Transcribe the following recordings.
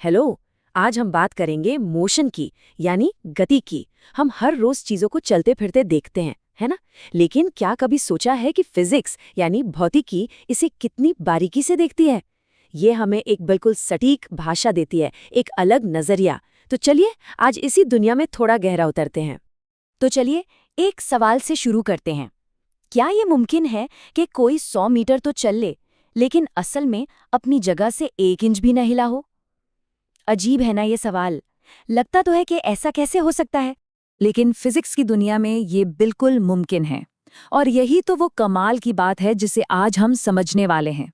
Hello. आज हम बात करेंगे मोशन की, यानी गति की। हम हर रोज चीजों को चलते फिरते देखते हैं, है ना? लेकिन क्या कभी सोचा है कि फिजिक्स यानी भौतिकी इसे कितनी बारीकी से देखती है? ये हमें एक बिल्कुल सटीक भाषा देती है, एक अलग नजरिया। तो चलिए आज इसी दुनिया में थोड़ा गहरा उतरते हैं। तो चलिए एक सवाल से शुरू करते हैं। क्या ये मुमकिन है कि कोई 100 मीटर तो चल ले, लेकिन असल में अपनी जगह से 1 इंच भी न हिला हो? अजीब है ना ये सवाल। लगता तो है कि ऐसा कैसे हो सकता है, लेकिन फिजिक्स की दुनिया में ये बिल्कुल मुमकिन है। और यही तो वो कमाल की बात है जिसे आज हम समझने वाले हैं।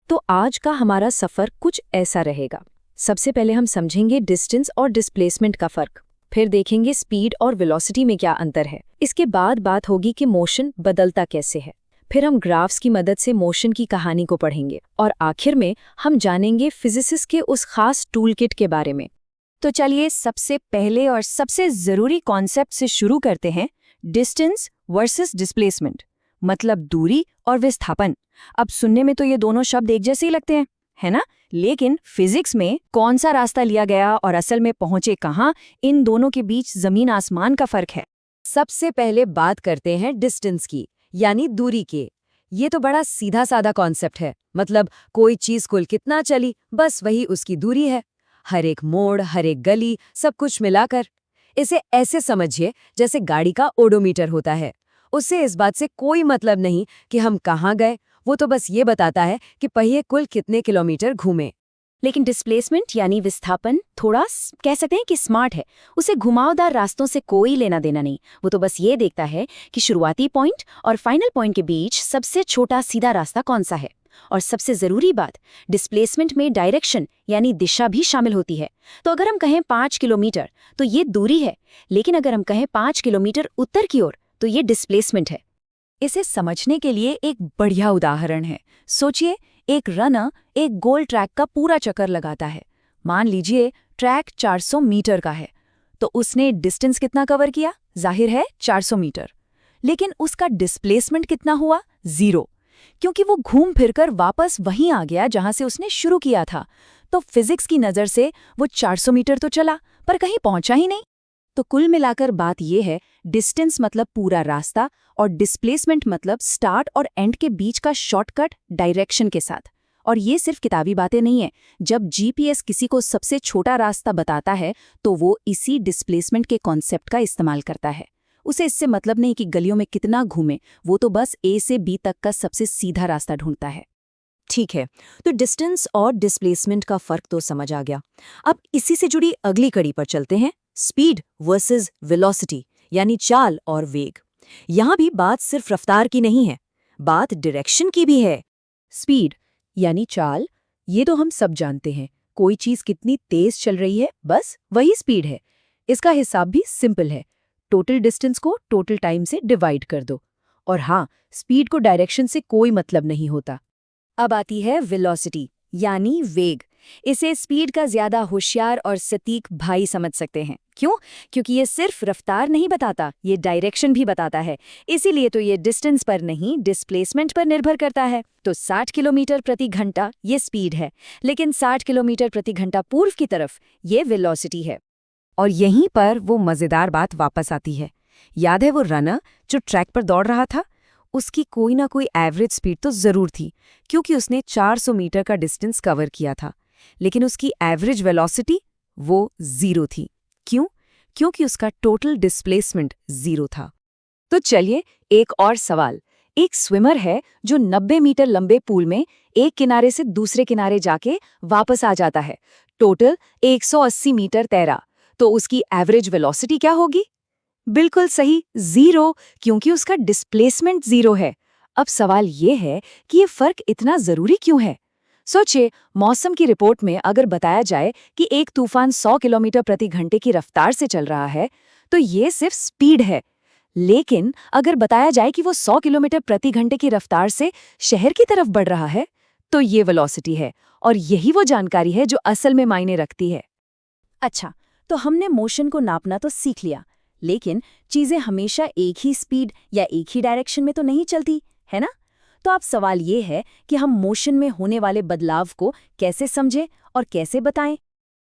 तो आज का हमारा सफर कुछ ऐसा रहेगा। सबसे पहले हम समझेंगे डिस्टेंस और डिस्प्लेसमेंट का फर्क। फिर देखेंगे स्पीड और वेलोसिटी में क्या अंतर है। इसके बाद बात होगी कि मोशन बदलता कैसे है। फिर हम ग्राफ्स की मदद से मोशन की कहानी को पढ़ेंगे और आखिर में हम जानेंगे फिजिसिस्ट के उस खास टूलकिट के बारे में। तो चलिए सबसे पहले और सबसे ज़रूरी कॉन्सेप्ट से शुरू करते हैं, डिस्टेंस वर्सेस डिस्प्लेसमेंट, मतलब दूरी और विस्थापन। अब सुनने में तो ये दोनों शब्द एक जैसे ही लगते हैं, है ना? लेकिन फिजिक्स में कौन सा रास्ता लिया गया और असल में पहुंचे कहाँ, इन दोनों के बीच जमीन आसमान का फर्क है। सबसे पहले बात करते हैं डिस्टेंस की, यानी दूरी के। ये तो बड़ा सीधा साधा कॉन्सेप्ट है। मतलब कोई चीज कुल कितना चली, बस वही उसकी दूरी है। हर एक मोड़, हर एक गली, सब कुछ मिलाकर। इसे ऐसे समझिए जैसे गाड़ी का ओडोमीटर होता है। उससे इस बात से कोई मतलब नहीं कि हम कहाँ गए, वो तो बस ये बताता है कि पहिए कुल कितने किलोमीटर घूमे। लेकिन डिस्प्लेसमेंट यानी विस्थापन थोड़ा कह सकते हैं कि स्मार्ट है। उसे घुमावदार रास्तों से कोई लेना देना नहीं। वो तो बस ये देखता है कि शुरुआती पॉइंट और फाइनल पॉइंट के बीच सबसे छोटा सीधा रास्ता कौन सा है। और सबसे ज़रूरी बात, डिस्प्लेसमेंट में डायरेक्शन यानी दिशा भी शामिल होती है। तो अगर हम कहें 5 किलोमीटर तो ये दूरी है, लेकिन अगर हम कहें 5 किलोमीटर उत्तर की ओर तो ये डिस्प्लेसमेंट है। इसे समझने के लिए एक बढ़िया उदाहरण है। सोचिए, एक रनर एक गोल ट्रैक का पूरा चक्कर लगाता है। मान लीजिए ट्रैक 400 मीटर का है, तो उसने डिस्टेंस कितना कवर किया? जाहिर है 400 मीटर। लेकिन उसका डिस्प्लेसमेंट कितना हुआ? 0, क्योंकि वो घूम फिरकर वापस वहीं आ गया जहां से उसने शुरू किया था। तो फिजिक्स की नज़र से वो 400 मीटर तो चला, पर कहीं पहुंचा ही नहीं। तो कुल मिलाकर बात यह है, डिस्टेंस मतलब पूरा रास्ता और डिस्प्लेसमेंट मतलब स्टार्ट और एंड के बीच का शॉर्टकट डायरेक्शन के साथ। और ये सिर्फ किताबी बातें नहीं है। जब जीपीएस किसी को सबसे छोटा रास्ता बताता है तो वो इसी डिस्प्लेसमेंट के कॉन्सेप्ट का इस्तेमाल करता है। उसे इससे मतलब नहीं कि गलियों में कितना घूमे, वो तो बस ए से बी तक का सबसे सीधा रास्ता ढूंढता है। ठीक है, तो डिस्टेंस और डिस्प्लेसमेंट का फर्क तो समझ आ गया। अब इसी से जुड़ी अगली कड़ी पर चलते हैं, स्पीड वर्सेस वेलोसिटी, यानी चाल और वेग। यहां भी बात सिर्फ रफ्तार की नहीं है, बात डायरेक्शन की भी है। स्पीड यानी चाल, ये तो हम सब जानते हैं। कोई चीज कितनी तेज चल रही है, बस वही स्पीड है। इसका हिसाब भी सिंपल है। टोटल डिस्टेंस को टोटल टाइम से डिवाइड कर दो। और हाँ, स्पीड को डायरेक्शन से कोई मतलब नहीं होता। अब आती है वेलोसिटी, यानी वेग। इसे स्पीड का ज्यादा होशियार और सटीक भाई समझ सकते हैं। क्यों? क्योंकि ये सिर्फ रफ्तार नहीं बताता, ये डायरेक्शन भी बताता है। इसीलिए तो ये डिस्टेंस पर नहीं, डिस्प्लेसमेंट पर निर्भर करता है। तो 60 किलोमीटर प्रति घंटा ये स्पीड है, लेकिन 60 किलोमीटर प्रति घंटा पूर्व की तरफ ये वेलोसिटी है। और यहीं पर वो मजेदार बात वापस आती है। याद है वो रनर जो ट्रैक पर दौड़ रहा था? उसकी कोई ना कोई एवरेज स्पीड तो जरूर थी, क्योंकि उसने 400 मीटर का डिस्टेंस कवर किया था। लेकिन उसकी एवरेज वेलोसिटी वो 0 थी। क्यों? क्योंकि उसका टोटल डिस्प्लेसमेंट 0 था। तो चलिए एक और सवाल। एक स्विमर है जो 90 मीटर लंबे पूल में एक किनारे से दूसरे किनारे जाके वापस आ जाता है। टोटल 180 मीटर तैरा, तो उसकी एवरेज वेलोसिटी क्या होगी? बिल्कुल सही, 0, क्योंकि उसका डिस्प्लेसमेंट 0 है। अब सवाल ये है कि ये फर्क इतना जरूरी क्यों है? सोचिए, मौसम की रिपोर्ट में अगर बताया जाए कि एक तूफान 100 किलोमीटर प्रति घंटे की रफ्तार से चल रहा है, तो ये सिर्फ स्पीड है। लेकिन अगर बताया जाए कि वो 100 किलोमीटर प्रति घंटे की रफ्तार से शहर की तरफ बढ़ रहा है, तो ये वेलोसिटी है। और यही वो जानकारी है जो असल में मायने रखती है। अच्छा, तो हमने मोशन को नापना तो सीख लिया, लेकिन चीजें हमेशा एक ही स्पीड या एक ही डायरेक्शन में तो नहीं चलती, है ना? तो अब सवाल ये है कि हम मोशन में होने वाले बदलाव को कैसे समझें और कैसे बताएं?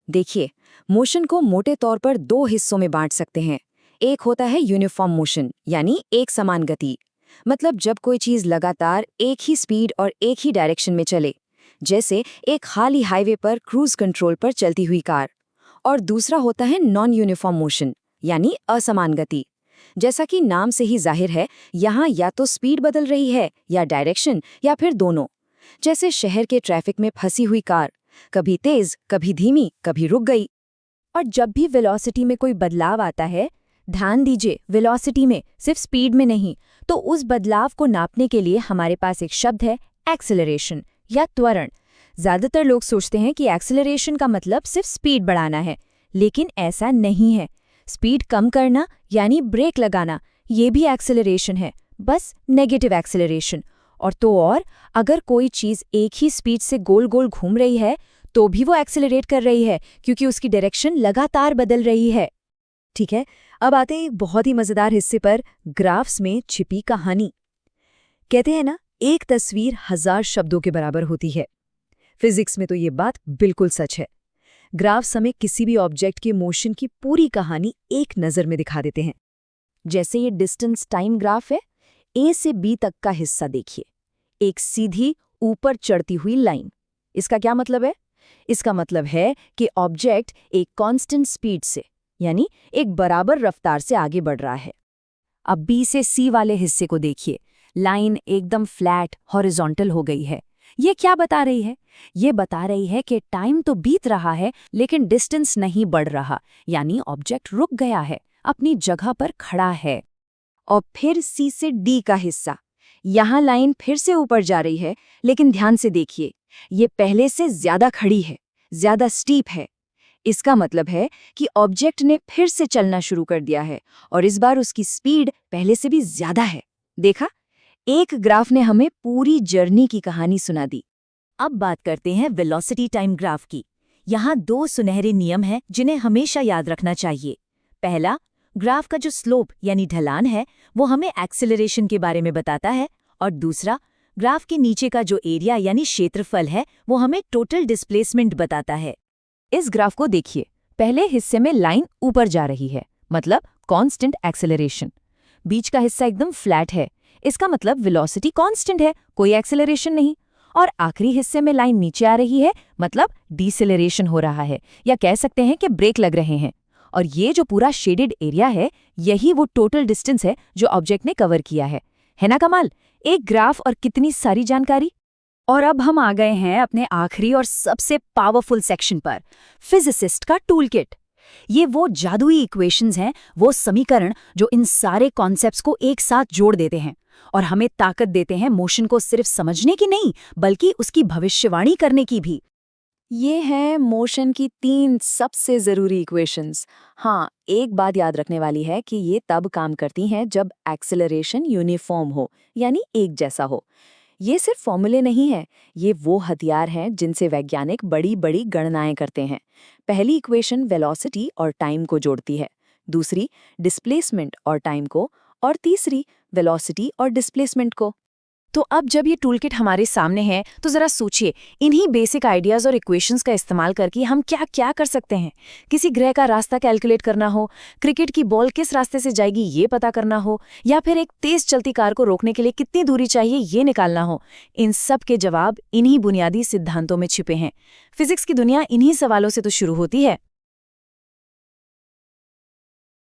देखिए, मोशन को मोटे तौर पर दो हिस्सों में बांट सकते हैं। एक होता है यूनिफॉर्म मोशन, यानी एक समान गति। मतलब जब कोई चीज लगातार एक ही स्पीड और एक ही डायरेक्शन में चले, जैसे एक खाली हाईवे पर क्रूज कंट्रोल पर चलती हुई कार। और दूसरा होता है नॉन यूनिफॉर्म मोशन, यानी असमान गति। जैसा कि नाम से ही जाहिर है, यहाँ या तो स्पीड बदल रही है या डायरेक्शन, या फिर दोनों। जैसे शहर के ट्रैफिक में फंसी हुई कार, कभी तेज, कभी धीमी, कभी रुक गई। और जब भी वेलोसिटी में कोई बदलाव आता है, ध्यान दीजिए, वेलोसिटी में, सिर्फ स्पीड में नहीं, तो उस बदलाव को नापने के लिए हमारे पास एक शब्द है, एक्सेलरेशन या त्वरण। ज्यादातर लोग सोचते हैं कि एक्सेलरेशन का मतलब सिर्फ स्पीड बढ़ाना है, लेकिन ऐसा नहीं है। स्पीड कम करना यानी ब्रेक लगाना, ये भी एक्सेलरेशन है, बस नेगेटिव एक्सेलरेशन। और अगर कोई चीज एक ही स्पीड से गोल गोल घूम रही है, तो भी वो एक्सेलरेट कर रही है, क्योंकि उसकी डायरेक्शन लगातार बदल रही है। ठीक है, अब आते हैं एक बहुत ही मजेदार हिस्से पर, ग्राफ्स में छिपी कहानी। कहते हैं ना, एक तस्वीर 1000 शब्दों के बराबर होती है। फिजिक्स में तो ये बात बिल्कुल सच है। ग्राफ्स हमें किसी भी ऑब्जेक्ट के मोशन की पूरी कहानी एक नज़र में दिखा देते हैं। जैसे ये डिस्टेंस टाइम ग्राफ है, ए से बी तक का हिस्सा देखिए, एक सीधी ऊपर चढ़ती हुई लाइन। इसका क्या मतलब है? इसका मतलब है कि ऑब्जेक्ट एक कांस्टेंट स्पीड से, यानी एक बराबर रफ्तार से आगे बढ़ रहा है। अब बी से सी वाले हिस्से को देखिए, लाइन एकदम फ्लैट हॉरिजॉन्टल हो गई है। ये क्या बता रही है? ये बता रही है कि टाइम तो बीत रहा है, लेकिन डिस्टेंस नहीं बढ़ रहा, यानी ऑब्जेक्ट रुक गया है, अपनी जगह पर खड़ा है। और फिर सी से डी का हिस्सा, यहाँ लाइन फिर से ऊपर जा रही है, लेकिन ध्यान से देखिए, ये पहले से ज्यादा खड़ी है, ज्यादा स्टीप है। इसका मतलब है कि ऑब्जेक्ट ने फिर से चलना शुरू कर दिया है, और इस बार उसकी स्पीड पहले से भी ज्यादा है। देखा, एक ग्राफ ने हमें पूरी जर्नी की कहानी सुना दी। अब बात करते हैं वेलोसिटी टाइम ग्राफ की। यहाँ दो सुनहरे नियम हैं जिन्हें हमेशा याद रखना चाहिए। पहला, ग्राफ का जो स्लोप यानी ढलान है, वो हमें एक्सेलरेशन के बारे में बताता है। और दूसरा, ग्राफ के नीचे का जो एरिया यानी क्षेत्रफल है, वो हमें टोटल डिस्प्लेसमेंट बताता है। इस ग्राफ को देखिए, पहले हिस्से में लाइन ऊपर जा रही है, मतलब कांस्टेंट एक्सेलरेशन। बीच का हिस्सा एकदम फ्लैट है, इसका मतलब वेलोसिटी कांस्टेंट है, कोई एक्सेलरेशन नहीं। और आखिरी हिस्से में लाइन नीचे आ रही है, मतलब डिसेलरेशन हो रहा है, या कह सकते हैं कि ब्रेक लग रहे हैं। और ये जो पूरा शेडेड एरिया है, यही वो टोटल डिस्टेंस है जो ऑब्जेक्ट ने कवर किया है ना कमाल? एक ग्राफ और कितनी सारी जानकारी। और अब हम आ गए हैं अपने आखिरी और सबसे पावरफुल सेक्शन पर, फिजिसिस्ट का टूल किट। ये वो जादुई इक्वेशंस हैं, वो समीकरण जो इन सारे कॉन्सेप्ट्स को एक साथ जोड़ देते हैं और हमें ताकत देते हैं मोशन को सिर्फ समझने की नहीं, बल्कि उसकी भविष्यवाणी करने की भी। ये हैं मोशन की 3 सबसे ज़रूरी इक्वेशंस। हाँ, एक बात याद रखने वाली है कि ये तब काम करती हैं जब एक्सेलरेशन यूनिफॉर्म हो, यानी एक जैसा हो। ये सिर्फ फॉर्मूले नहीं है, ये वो हथियार हैं जिनसे वैज्ञानिक बड़ी बड़ी गणनाएं करते हैं। पहली इक्वेशन वेलोसिटी और टाइम को जोड़ती है, दूसरी डिस्प्लेसमेंट और टाइम को, और तीसरी वेलोसिटी और डिस्प्लेसमेंट को। तो अब जब ये टूलकिट हमारे सामने है, तो जरा सोचिए, इन्हीं बेसिक आइडियाज और इक्वेशंस का इस्तेमाल करके हम क्या क्या कर सकते हैं। किसी ग्रह का रास्ता कैलकुलेट करना हो, क्रिकेट की बॉल किस रास्ते से जाएगी ये पता करना हो, या फिर एक तेज चलती कार को रोकने के लिए कितनी दूरी चाहिए ये निकालना हो, इन सब के जवाब इन्हीं बुनियादी सिद्धांतों में छिपे हैं। फिजिक्स की दुनिया इन्हीं सवालों से तो शुरू होती है।